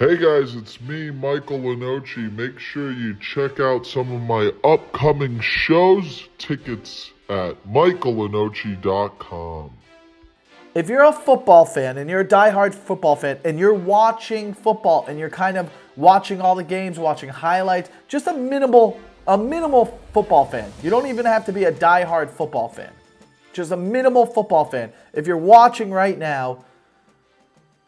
Hey guys, it's me, Michael Lenoci. Make sure you check out some of my upcoming shows. Tickets at michaellenoci.com. If you're a football fan and you're a diehard football fan and you're watching football and you're kind of watching all the games, watching highlights, just a minimal football fan. You don't even have to be a diehard football fan. Just a minimal football fan. If you're watching right now,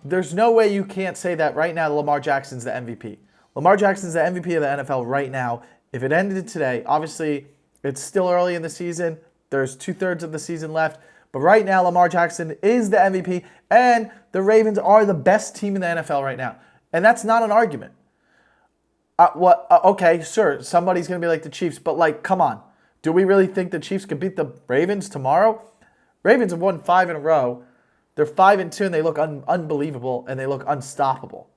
there's no way you can't say that right now Lamar Jackson's the MVP. Lamar Jackson's the MVP of the NFL right now. If it ended today, obviously it's still early in the season. There's 2/3 of the season left. But right now, Lamar Jackson is the MVP, and the Ravens are the best team in the NFL right now. And that's not an argument. Okay, sure, somebody's going to be like the Chiefs, but come on. Do we really think the Chiefs could beat the Ravens tomorrow? Ravens have won 5 in a row. They're 5-2, and they look unbelievable, and they look unstoppable.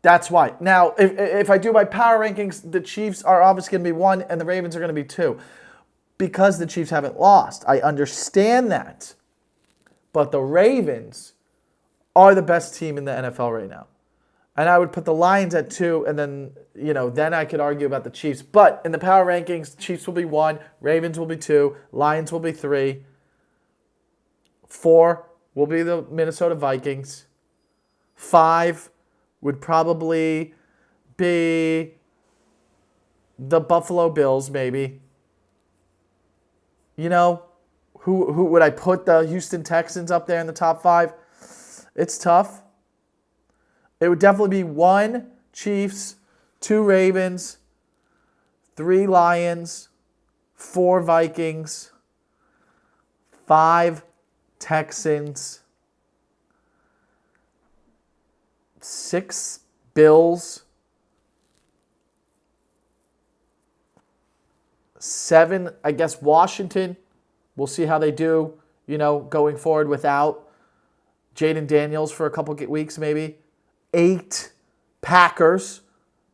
That's why. Now, if I do my power rankings, the Chiefs are obviously going to be 1, and the Ravens are going to be 2. Because the Chiefs haven't lost. I understand that. But the Ravens are the best team in the NFL right now. And I would put the Lions at 2, and then I could argue about the Chiefs. But in the power rankings, Chiefs will be 1, Ravens will be 2, Lions will be 3. 4 will be the Minnesota Vikings. 5 would probably be the Buffalo Bills, maybe. Who would I put the Houston Texans up there in the top 5? It's tough. It would definitely be 1 Chiefs, 2 Ravens, 3 Lions, 4 Vikings, 5 Texans, 6 Bills, 7, I guess, Washington. We'll see how they do, going forward without Jaden Daniels for a couple weeks maybe. 8, Packers.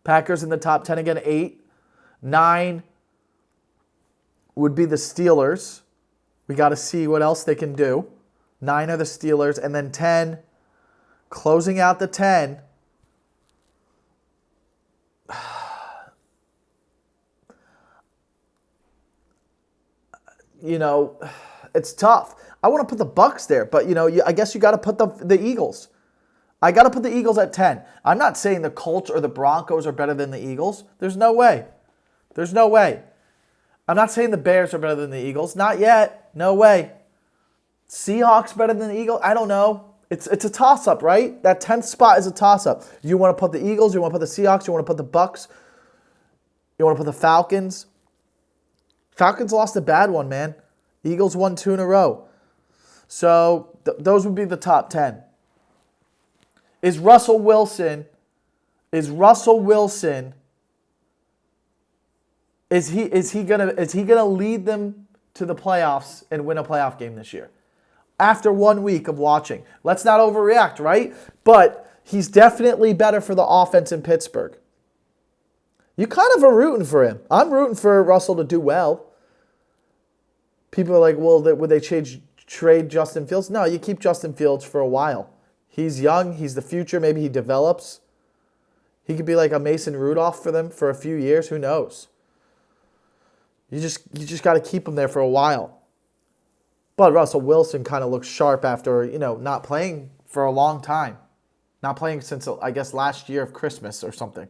Packers in the top 10 again, 8. 9 would be the Steelers. We got to see what else they can do. 9 are the Steelers. And then 10, closing out the 10, it's tough. I want to put the Bucks there, but I guess you got to put the Eagles. I got to put the Eagles at 10. I'm not saying the Colts or the Broncos are better than the Eagles. There's no way. There's no way. I'm not saying the Bears are better than the Eagles. Not yet. No way. Seahawks better than the Eagles? I don't know. It's a toss-up, right? That 10th spot is a toss-up. You want to put the Eagles, you want to put the Seahawks, you want to put the Bucks, you want to put the Falcons. Falcons lost a bad one, man. Eagles won 2 in a row. So those would be the top 10. Is Russell Wilson, is he gonna lead them to the playoffs and win a playoff game this year? After 1 week of watching. Let's not overreact, right? But he's definitely better for the offense in Pittsburgh. You kind of are rooting for him. I'm rooting for Russell to do well. People are like, well, would they trade Justin Fields? No, you keep Justin Fields for a while. He's young. He's the future. Maybe he develops. He could be like a Mason Rudolph for them for a few years. Who knows? You just got to keep him there for a while. But Russell Wilson kind of looks sharp after, not playing for a long time. Not playing since, I guess, last year of Christmas or something.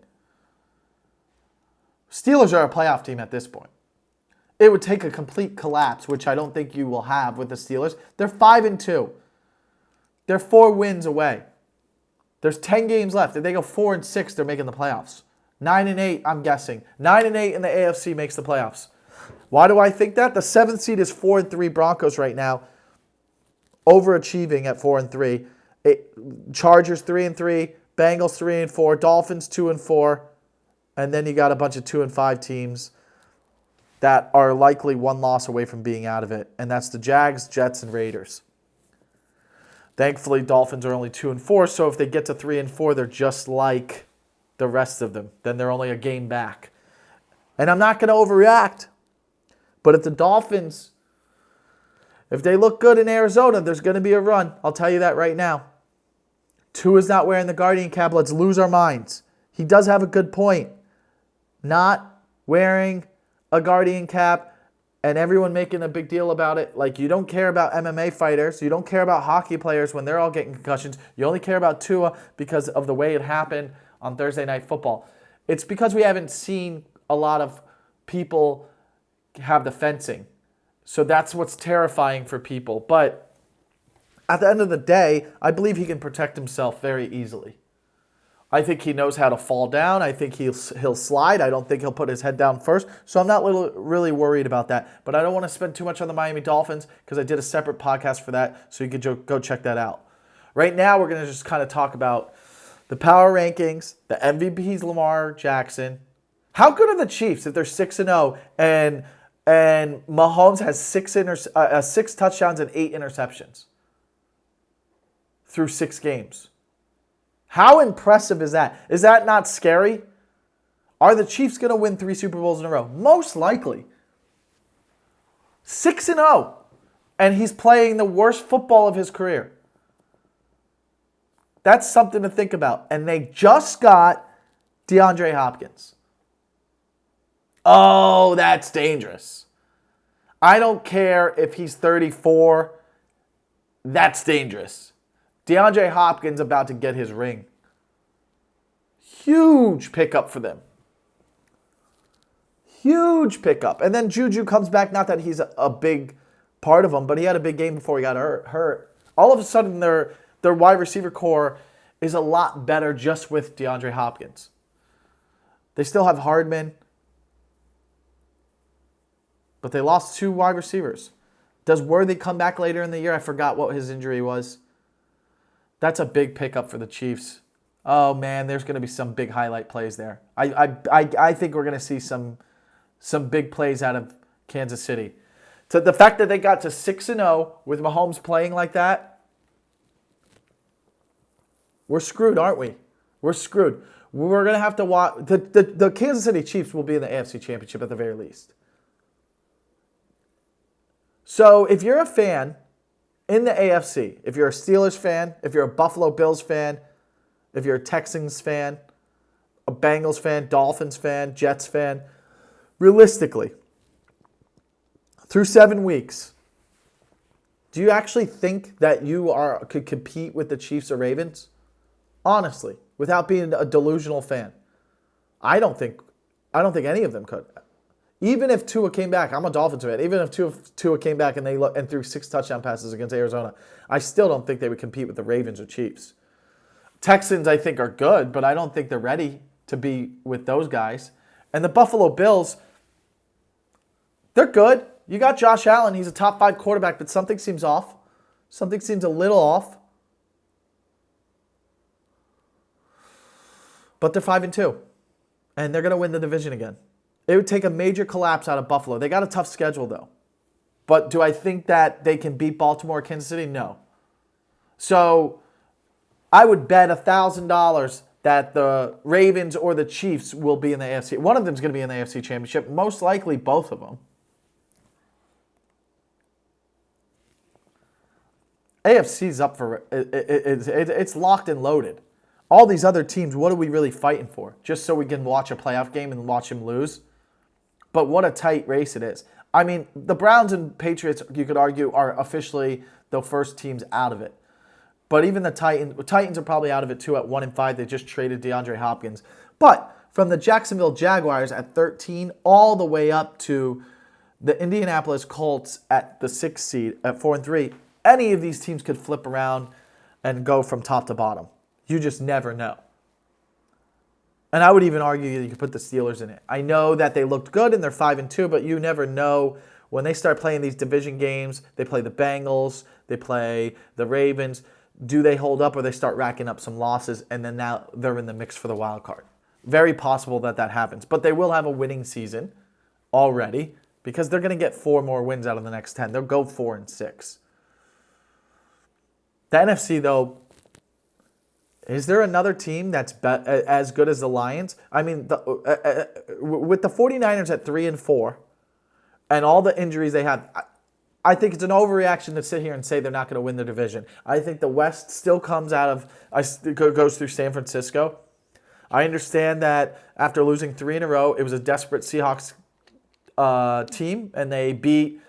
Steelers are a playoff team at this point. It would take a complete collapse, which I don't think you will have with the Steelers. They're 5-2. They're 4 wins away. There's 10 games left. If they go 4-6, they're making the playoffs. 9-8, I'm guessing. 9-8 in the AFC makes the playoffs. Why do I think that? The 7th seed is 4-3 Broncos right now, overachieving at 4-3. Chargers 3-3, Bengals 3-4, Dolphins 2-4. And then you got a bunch of 2-5 teams that are likely 1 loss away from being out of it. And that's the Jags, Jets, and Raiders. Thankfully, Dolphins are only 2-4. So if they get to 3-4, they're just like the rest of them. Then they're only a game back. And I'm not going to overreact. But if the Dolphins, if they look good in Arizona, there's going to be a run. I'll tell you that right now. Tua's not wearing the Guardian cap. Let's lose our minds. He does have a good point. Not wearing a Guardian cap and everyone making a big deal about it. Like, you don't care about MMA fighters. You don't care about hockey players when they're all getting concussions. You only care about Tua because of the way it happened on Thursday Night Football. It's because we haven't seen a lot of people have the fencing. So that's what's terrifying for people. But at the end of the day, I believe he can protect himself very easily. I think he knows how to fall down. I think he'll slide. I don't think he'll put his head down first. So I'm not really worried about that. But I don't want to spend too much on the Miami Dolphins because I did a separate podcast for that. So you could go check that out. Right now, we're going to just kind of talk about the power rankings, the MVPs, Lamar Jackson. How good are the Chiefs if they're 6-0 and Mahomes has 6 touchdowns and 8 interceptions through 6 games? How impressive is that? Is that not scary? Are the Chiefs going to win 3 Super Bowls in a row? Most likely. 6-0. And he's playing the worst football of his career. That's something to think about. And they just got DeAndre Hopkins. Oh, that's dangerous. I don't care if he's 34. That's dangerous. DeAndre Hopkins about to get his ring. Huge pickup for them. Huge pickup. And then Juju comes back. Not that he's a big part of them, but he had a big game before he got hurt. All of a sudden, their wide receiver core is a lot better just with DeAndre Hopkins. They still have Hardman, but they lost 2 wide receivers. Does Worthy come back later in the year? I forgot what his injury was. That's a big pickup for the Chiefs. Oh, man, there's going to be some big highlight plays there. I think we're going to see some big plays out of Kansas City. So the fact that they got to 6-0 with Mahomes playing like that, we're screwed, aren't we? We're screwed. We're going to have to watch. The Kansas City Chiefs will be in the AFC Championship at the very least. So if you're a fan in the AFC, if you're a Steelers fan, if you're a Buffalo Bills fan, if you're a Texans fan, a Bengals fan, Dolphins fan, Jets fan, realistically, through 7 weeks, do you actually think that you could compete with the Chiefs or Ravens? Honestly, without being a delusional fan. I don't think any of them could. Even if Tua came back, I'm a Dolphins fan. Even if Tua came back and threw 6 touchdown passes against Arizona, I still don't think they would compete with the Ravens or Chiefs. Texans, I think, are good, but I don't think they're ready to be with those guys. And the Buffalo Bills, they're good. You got Josh Allen. He's a top 5 quarterback, but something seems off. Something seems a little off. But they're 5-2, and they're going to win the division again. It would take a major collapse out of Buffalo. They got a tough schedule, though. But do I think that they can beat Baltimore or Kansas City? No. So I would bet $1,000 that the Ravens or the Chiefs will be in the AFC. One of them is going to be in the AFC Championship. Most likely both of them. AFC's up for it's locked and loaded. All these other teams, what are we really fighting for? Just so we can watch a playoff game and watch them lose? But what a tight race it is. I mean, the Browns and Patriots, you could argue, are officially the first teams out of it. But even the Titans are probably out of it too at 1-5. They just traded DeAndre Hopkins. But from the Jacksonville Jaguars at 13 all the way up to the Indianapolis Colts at the 6th seed at 4-3, any of these teams could flip around and go from top to bottom. You just never know. And I would even argue that you could put the Steelers in it. I know that they looked good and they're 5-2, but you never know when they start playing these division games. They play the Bengals, they play the Ravens. Do they hold up or they start racking up some losses and then now they're in the mix for the wild card? Very possible that happens. But they will have a winning season already because they're going to get 4 more wins out of the next 10. They'll go 4-6. The NFC, though, is there another team that's as good as the Lions? I mean, with the 49ers at 3-4 and all the injuries they have, I think it's an overreaction to sit here and say they're not going to win the division. I think the West still comes goes through San Francisco. I understand that after losing 3 in a row, it was a desperate Seahawks team, and they beat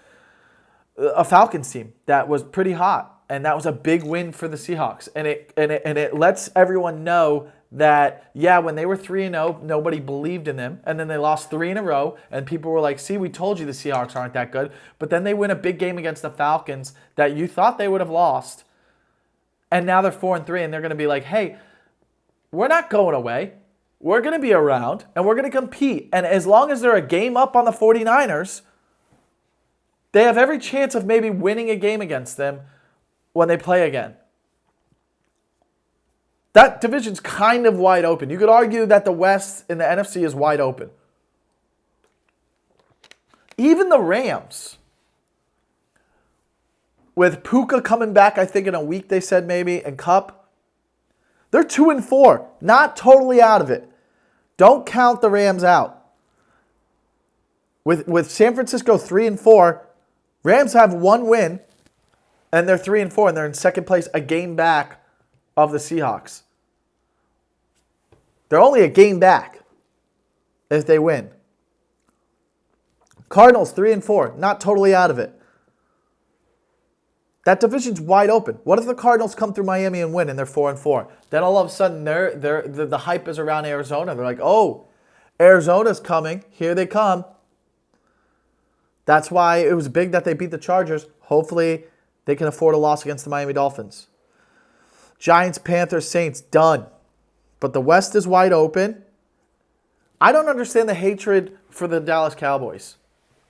a Falcons team that was pretty hot, and that was a big win for the Seahawks. And it lets everyone know that, yeah, when they were 3-0, nobody believed in them, and then they lost 3 in a row, and people were like, see, we told you the Seahawks aren't that good. But then they win a big game against the Falcons that you thought they would have lost, and now they're 4-3, and they're going to be like, hey, we're not going away. We're going to be around, and we're going to compete. And as long as they're a game up on the 49ers, they have every chance of maybe winning a game against them when they play again. That division's kind of wide open. You could argue that the West in the NFC is wide open. Even the Rams, with Puka coming back, I think in a week they said maybe, and Kupp, they're 2-4, not totally out of it. Don't count the Rams out. With San Francisco 3-4, Rams have 1 win, and they're 3-4, and they're in second place, a game back of the Seahawks. They're only a game back if they win. Cardinals 3-4, not totally out of it. That division's wide open. What if the Cardinals come through Miami and win and they're 4-4? Then all of a sudden the hype is around Arizona. They're like, oh, Arizona's coming. Here they come. That's why it was big that they beat the Chargers. Hopefully they can afford a loss against the Miami Dolphins. Giants, Panthers, Saints, done. But the West is wide open. I don't understand the hatred for the Dallas Cowboys.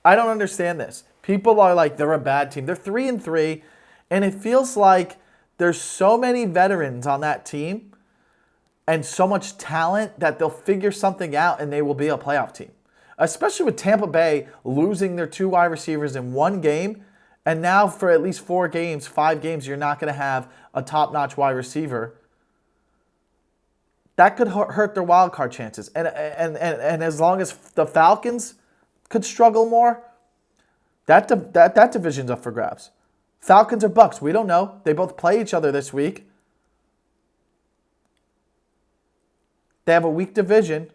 I don't understand this. People are like, they're a bad team. They're 3-3, and it feels like there's so many veterans on that team and so much talent that they'll figure something out and they will be a playoff team. Especially with Tampa Bay losing their 2 wide receivers in 1 game, and now for at least 4 games, 5 games, you're not going to have a top-notch wide receiver. That could hurt their wild card chances. And as long as the Falcons could struggle more, that division's up for grabs. Falcons or Bucks, we don't know. They both play each other this week. They have a weak division,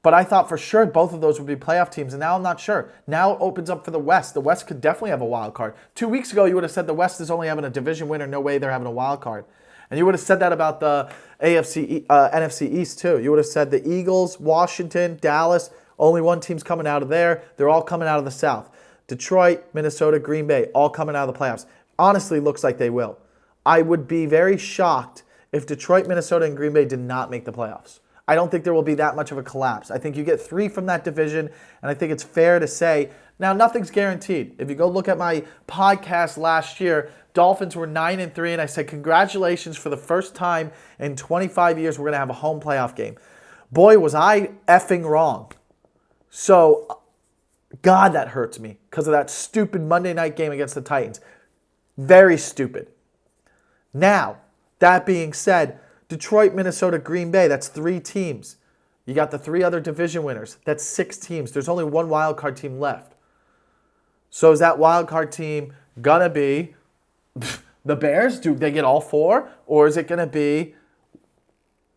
but I thought for sure both of those would be playoff teams, and now I'm not sure. Now it opens up for the West. The West could definitely have a wild card. 2 weeks ago, you would have said the West is only having a division winner. No way they're having a wild card. And you would have said that about the NFC East too. You would have said the Eagles, Washington, Dallas, only one team's coming out of there. They're all coming out of the South. Detroit, Minnesota, Green Bay, all coming out of the playoffs. Honestly, looks like they will. I would be very shocked if Detroit, Minnesota, and Green Bay did not make the playoffs. I don't think there will be that much of a collapse. I think you get 3 from that division, and I think it's fair to say, now nothing's guaranteed. If you go look at my podcast last year, Dolphins were 9-3, and I said, congratulations, for the first time in 25 years, we're going to have a home playoff game. Boy, was I effing wrong. So, God, that hurts me because of that stupid Monday night game against the Titans. Very stupid. Now, that being said, Detroit, Minnesota, Green Bay, that's 3 teams. You got the 3 other division winners. That's 6 teams. There's only 1 wild card team left. So is that wild card team going to be the Bears? Do they get all 4? Or is it going to be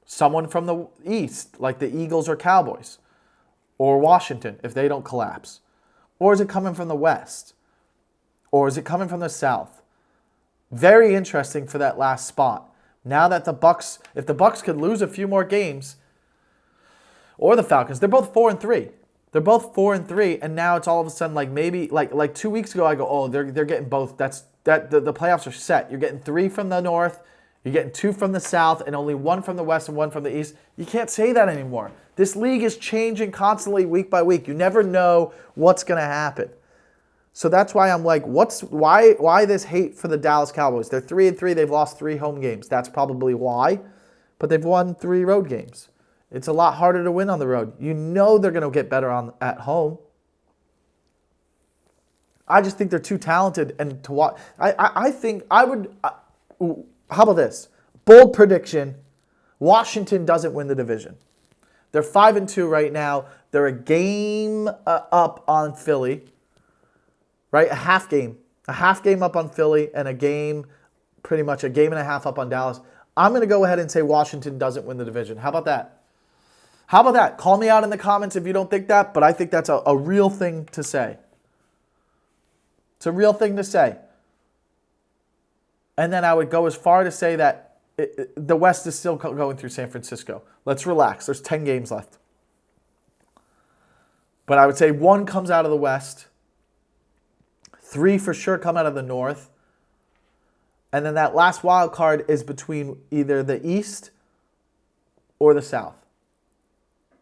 someone from the East, like the Eagles or Cowboys? Or Washington, if they don't collapse? Or is it coming from the West? Or is it coming from the South? Very interesting for that last spot. Now that the Bucks, if the Bucks could lose a few more games, or the Falcons, they're both 4-3. They're both 4-3, and now it's all of a sudden like maybe like 2 weeks ago I go, oh, they're getting both. The playoffs are set. You're getting 3 from the North, you're getting 2 from the South, and only 1 from the West and 1 from the East. You can't say that anymore. This league is changing constantly week by week. You never know what's going to happen. So that's why I'm like, why this hate for the Dallas Cowboys? They're 3-3. They've lost 3 home games. That's probably why. But they've won 3 road games. It's a lot harder to win on the road. You know they're going to get better at home. I just think they're too talented and to watch. I think I would. How about this? Bold prediction: Washington doesn't win the division. They're 5-2 right now. They're a game up on Philly. Right, a half game a half game up on Philly, and pretty much a game and a half up on Dallas. I'm going to go ahead and say Washington doesn't win the division. How about that? How about that? Call me out in the comments if you don't think that, but I think that's a real thing to say. It's a real thing to say. And then I would go as far to say that the West is still going through San Francisco. Let's relax. There's 10 games left. But I would say 1 comes out of the West. 3 for sure come out of the North. And then that last wild card is between either the East or the South.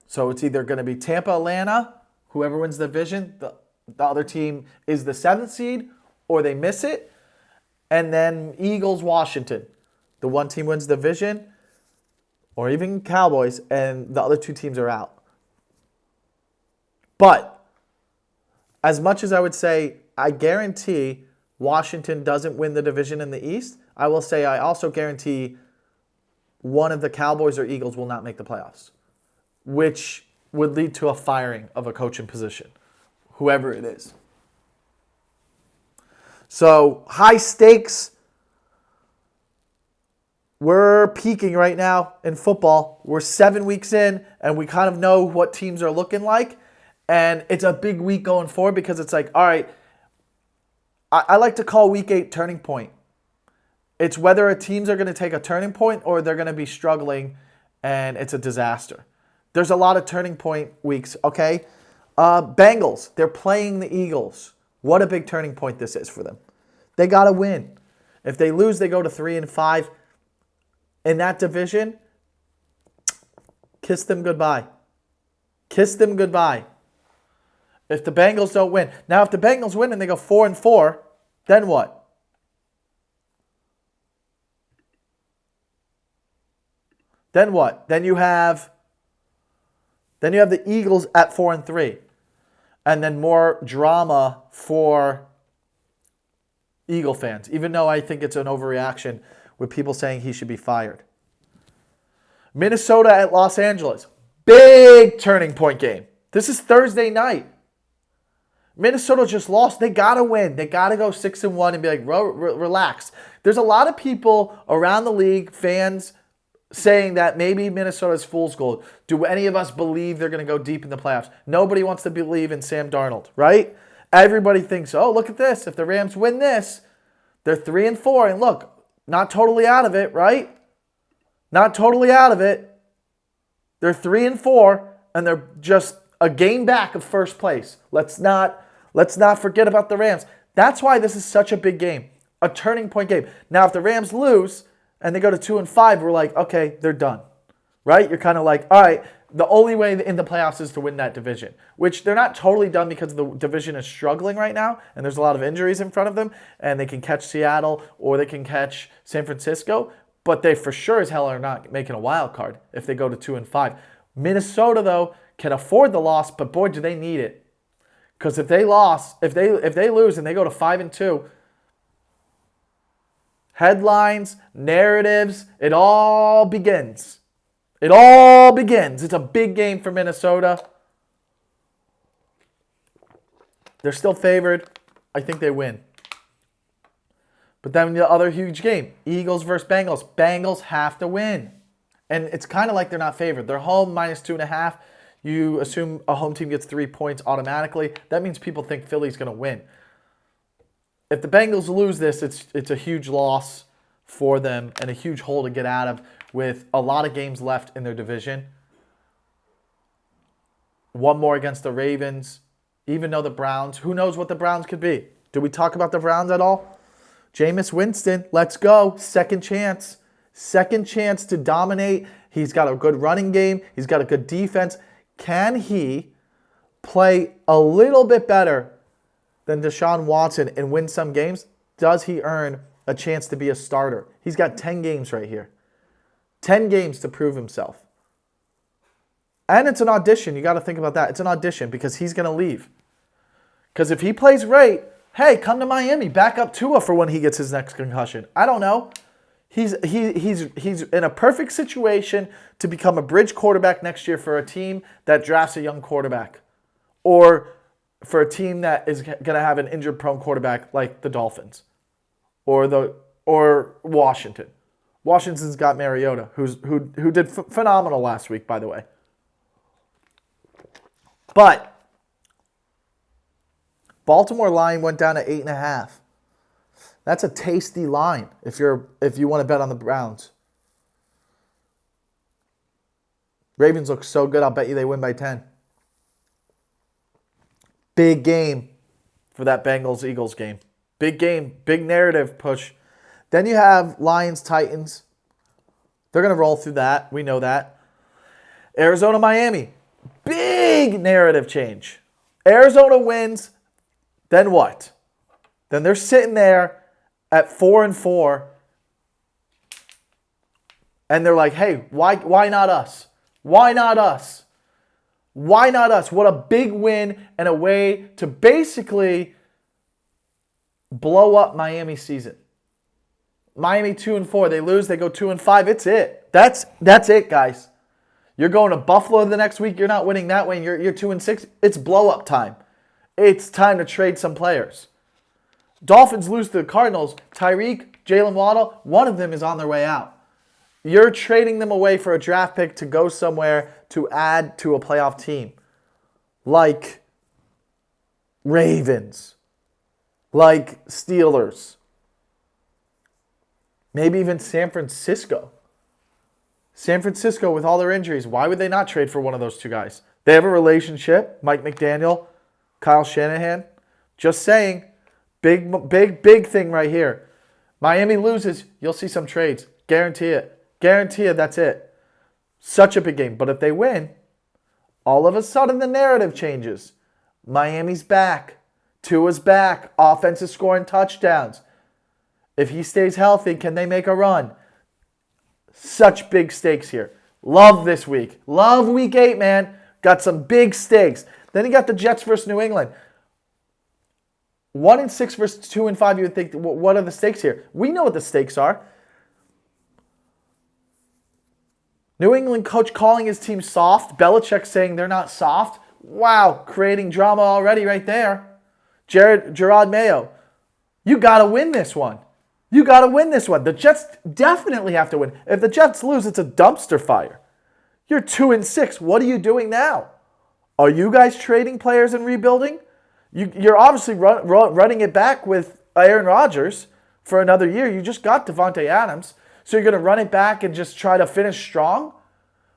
So it's either going to be Tampa, Atlanta, whoever wins the division, the other team is the 7th seed, or they miss it. And then Eagles, Washington. The one team wins the division, or even Cowboys, and the other 2 teams are out. But as much as I would say, I guarantee Washington doesn't win the division in the East, I will say I also guarantee one of the Cowboys or Eagles will not make the playoffs, which would lead to a firing of a coaching position, whoever it is. So high stakes. We're peaking right now in football. We're 7 weeks in, and we kind of know what teams are looking like. And it's a big week going forward because it's like, all right, I like to call week 8 turning point. It's whether teams are going to take a turning point or they're going to be struggling and it's a disaster. There's a lot of turning point weeks, okay? Bengals, they're playing the Eagles. What a big turning point this is for them. They got to win. If they lose, they go to 3-5. In that division, kiss them goodbye. Kiss them goodbye. If the Bengals don't win. Now, if the Bengals win and they go 4-4, then what? Then what? Then you have the Eagles at 4-3. And then more drama for Eagle fans, even though I think it's an overreaction with people saying he should be fired. Minnesota at Los Angeles. Big turning point game. This is Thursday night. Minnesota just lost. They got to win. They got to go 6-1 and be like, relax. There's a lot of people around the league, fans, saying that maybe Minnesota's fool's gold. Do any of us believe they're going to go deep in the playoffs? Nobody wants to believe in Sam Darnold, right? Everybody thinks, oh, look at this. If the Rams win this, they're 3-4. And look, not totally out of it, right? Not totally out of it. They're 3-4, and they're just a game back of first place. Let's not forget about the Rams. That's why this is such a big game, a turning point game. Now, if the Rams lose and they go to 2-5, we're like, okay, they're done, right? You're kind of like, all right, the only way in the playoffs is to win that division, which they're not totally done because the division is struggling right now, and there's a lot of injuries in front of them, and they can catch Seattle or they can catch San Francisco, but they for sure as hell are not making a wild card if they go to 2-5. Minnesota, though, can afford the loss, but boy, do they need it. Because if they lose and they go to 5-2, headlines, narratives, it all begins. It all begins. It's a big game for Minnesota. They're still favored. I think they win. But then the other huge game, Eagles versus Bengals. Bengals have to win. And it's kind of like they're not favored. They're home -2.5. You assume a home team gets 3 points automatically. That means people think Philly's going to win. If the Bengals lose this, it's a huge loss for them and a huge hole to get out of with a lot of games left in their division. One more against the Ravens. Even though the Browns, who knows what the Browns could be? Did we talk about the Browns at all? Jameis Winston, let's go. Second chance. Second chance to dominate. He's got a good running game. He's got a good defense. Can he play a little bit better than Deshaun Watson and win some games? Does he earn a chance to be a starter? He's got 10 games right here. 10 games to prove himself. And it's an audition. You got to think about that. It's an audition because he's going to leave. Because if he plays great, hey, come to Miami. Back up Tua for when he gets his next concussion. I don't know. He's in a perfect situation to become a bridge quarterback next year for a team that drafts a young quarterback. Or for a team that is going to have an injured-prone quarterback like the Dolphins or Washington. Washington's got Mariota, who did phenomenal last week, by the way. But Baltimore line went down to 8.5. That's a tasty line if you want to bet on the Browns. Ravens look so good, I'll bet you they win by 10. Big game for that Bengals-Eagles game. Big game, big narrative push. Then you have Lions-Titans. They're going to roll through that. We know that. Arizona-Miami. Big narrative change. Arizona wins. Then what? Then they're sitting there at 4-4. And they're like, hey, why not us? Why not us? Why not us? What a big win and a way to basically blow up Miami's season. Miami 2-4. They lose. They go 2-5. It's it. That's it, guys. You're going to Buffalo the next week. You're not winning that way. You're 2-6. It's blow up time. It's time to trade some players. Dolphins lose to the Cardinals. Tyreek, Jalen Waddle, one of them is on their way out. You're trading them away for a draft pick to go somewhere to add to a playoff team. Like Ravens. Like Steelers. Maybe even San Francisco. San Francisco with all their injuries. Why would they not trade for one of those two guys? They have a relationship. Mike McDaniel, Kyle Shanahan. Just saying. Big thing right here. Miami loses. You'll see some trades. Guarantee it. Guarantee it, that's it. Such a big game. But if they win, all of a sudden the narrative changes. Miami's back. Tua's back. Offense is scoring touchdowns. If he stays healthy, can they make a run? Such big stakes here. Love this week. Love week 8, man. Got some big stakes. Then you got the Jets versus New England. 1-6 versus 2-5, you would think, what are the stakes here? We know what the stakes are. New England coach calling his team soft. Belichick saying they're not soft. Wow, creating drama already right there. Gerard Mayo, you got to win this one. You got to win this one. The Jets definitely have to win. If the Jets lose, it's a dumpster fire. You're 2-6. What are you doing now? Are you guys trading players and rebuilding? You're obviously running it back with Aaron Rodgers for another year. You just got Devontae Adams. So you're going to run it back and just try to finish strong?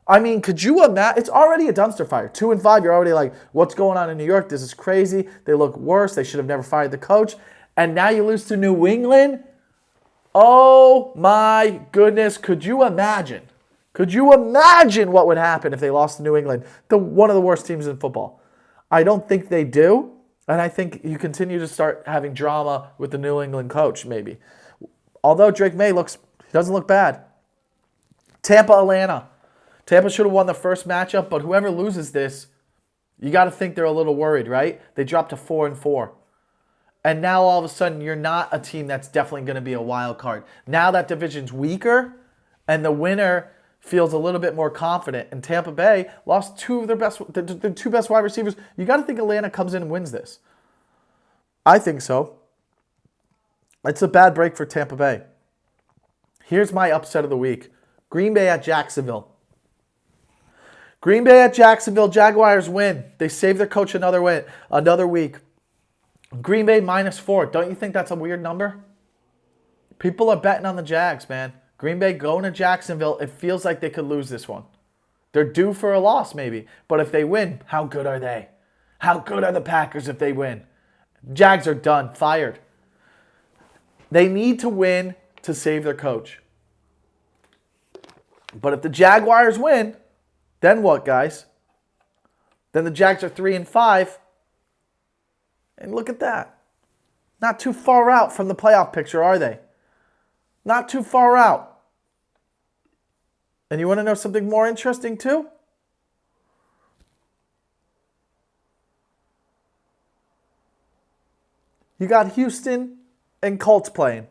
I mean, could you imagine? It's already a dumpster fire. 2-5, you're already like, what's going on in New York? This is crazy. They look worse. They should have never fired the coach. And now you lose to New England? Oh my goodness. Could you imagine? Could you imagine what would happen if they lost to New England? One of the worst teams in football. I don't think they do. And I think you continue to start having drama with the New England coach, maybe. Although Drake May doesn't look bad. Tampa, Atlanta. Tampa should have won the first matchup, but whoever loses this, you got to think they're a little worried, right? They dropped to 4-4. And now all of a sudden, you're not a team that's definitely going to be a wild card. Now that division's weaker, and the winner feels a little bit more confident. And Tampa Bay lost the two best wide receivers. You got to think Atlanta comes in and wins this. I think so. It's a bad break for Tampa Bay. Here's my upset of the week. Green Bay at Jacksonville. Green Bay at Jacksonville. Jaguars win. They save their coach another week. Green Bay -4. Don't you think that's a weird number? People are betting on the Jags, man. Green Bay going to Jacksonville. It feels like they could lose this one. They're due for a loss maybe. But if they win, how good are they? How good are the Packers if they win? Jags are done. Fired. They need to win to save their coach. But if the Jaguars win, then what, guys? Then the Jags are 3-5. And look at that. Not too far out from the playoff picture, are they? Not too far out. And you want to know something more interesting too? You got Houston and Colts playing.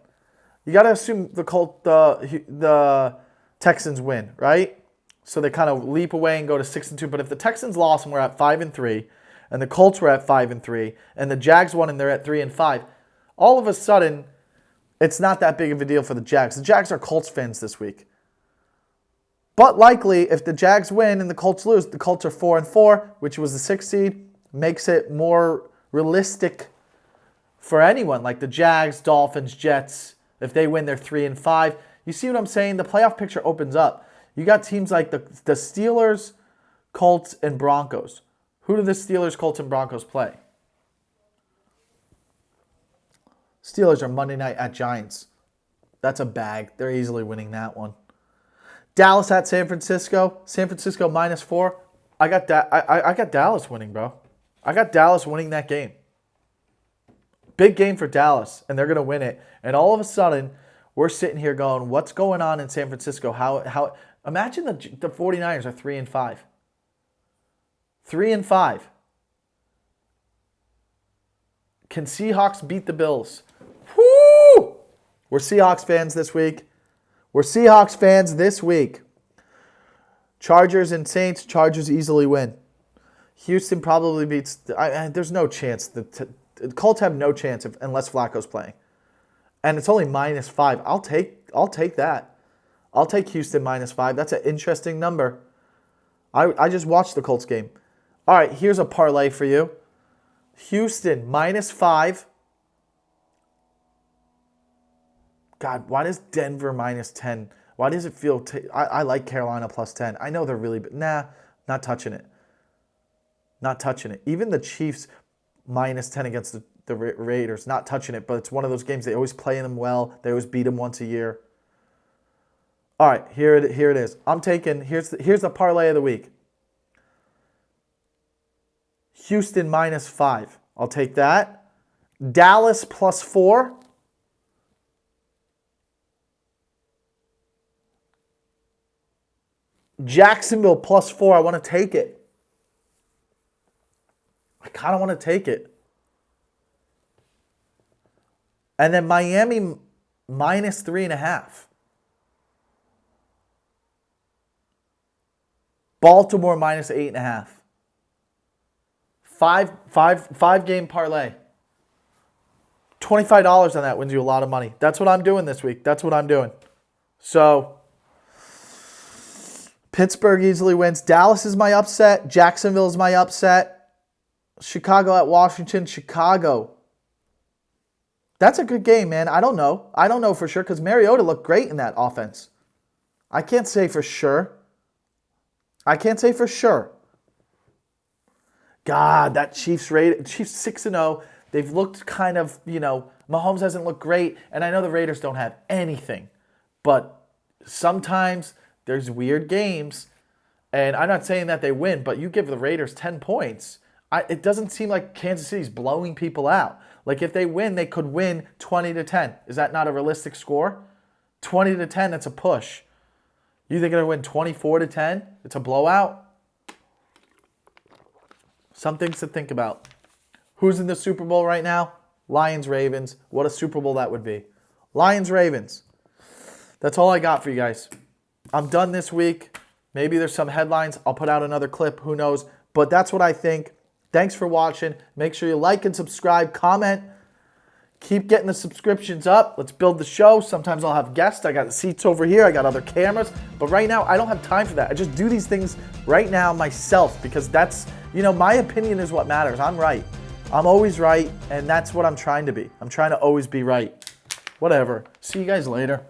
You got to assume the Texans win, right? So they kind of leap away and go to 6-2. But if the Texans lost and we're at 5-3, and the Colts were at 5-3, and the Jags won and they're at 3-5, all of a sudden, it's not that big of a deal for the Jags. The Jags are Colts fans this week. But likely, if the Jags win and the Colts lose, the Colts are 4-4, which was the 6th seed, makes it more realistic for anyone, like the Jags, Dolphins, Jets. If they win, they're 3-5. You see what I'm saying? The playoff picture opens up. You got teams like the Steelers, Colts, and Broncos. Who do the Steelers, Colts, and Broncos play? Steelers are Monday night at Giants. That's a bag. They're easily winning that one. Dallas at San Francisco. San Francisco -4. I got Dallas winning, bro. I got Dallas winning that game. Big game for Dallas, and they're going to win it. And all of a sudden, we're sitting here going, what's going on in San Francisco? How? Imagine the 49ers are 3-5. 3-5. Can Seahawks beat the Bills? Woo! We're Seahawks fans this week. We're Seahawks fans this week. Chargers and Saints. Chargers easily win. Houston probably beats. There's no chance. The Colts have no chance unless Flacco's playing, and it's only -5. I'll take that. I'll take Houston -5. That's an interesting number. I just watched the Colts game. All right, here's a parlay for you. Houston -5. God, why does Denver -10? Why does it feel... I like Carolina +10. I know they're really... Nah, not touching it. Not touching it. Even the Chiefs -10 against the Raiders, not touching it. But it's one of those games, they always play them well. They always beat them once a year. All right, here it is. I'm taking... Here's the parlay of the week. Houston -5. I'll take that. Dallas +4. Jacksonville +4. I want to take it. I kind of want to take it. And then Miami -3.5. Baltimore -8.5. Five game parlay. $25 on that wins you a lot of money. That's what I'm doing this week. That's what I'm doing. So Pittsburgh easily wins. Dallas is my upset. Jacksonville is my upset. Chicago at Washington. Chicago. That's a good game, man. I don't know. I don't know for sure because Mariota looked great in that offense. I can't say for sure. I can't say for sure. God, that Chiefs 6-0. They've looked kind of, Mahomes hasn't looked great. And I know the Raiders don't have anything. But sometimes there's weird games. And I'm not saying that they win, but you give the Raiders 10 points. It doesn't seem like Kansas City's blowing people out. Like if they win, they could win 20-10. Is that not a realistic score? 20-10, that's a push. You think they're going to win 24-10? It's a blowout? Some things to think about. Who's in the Super Bowl right now? Lions-Ravens. What a Super Bowl that would be. Lions-Ravens. That's all I got for you guys. I'm done this week. Maybe there's some headlines. I'll put out another clip. Who knows? But that's what I think. Thanks for watching. Make sure you like and subscribe. Comment. Keep getting the subscriptions up. Let's build the show. Sometimes I'll have guests. I got seats over here. I got other cameras. But right now, I don't have time for that. I just do these things right now myself because that's, my opinion is what matters. I'm right. I'm always right, and that's what I'm trying to be. I'm trying to always be right. Whatever. See you guys later.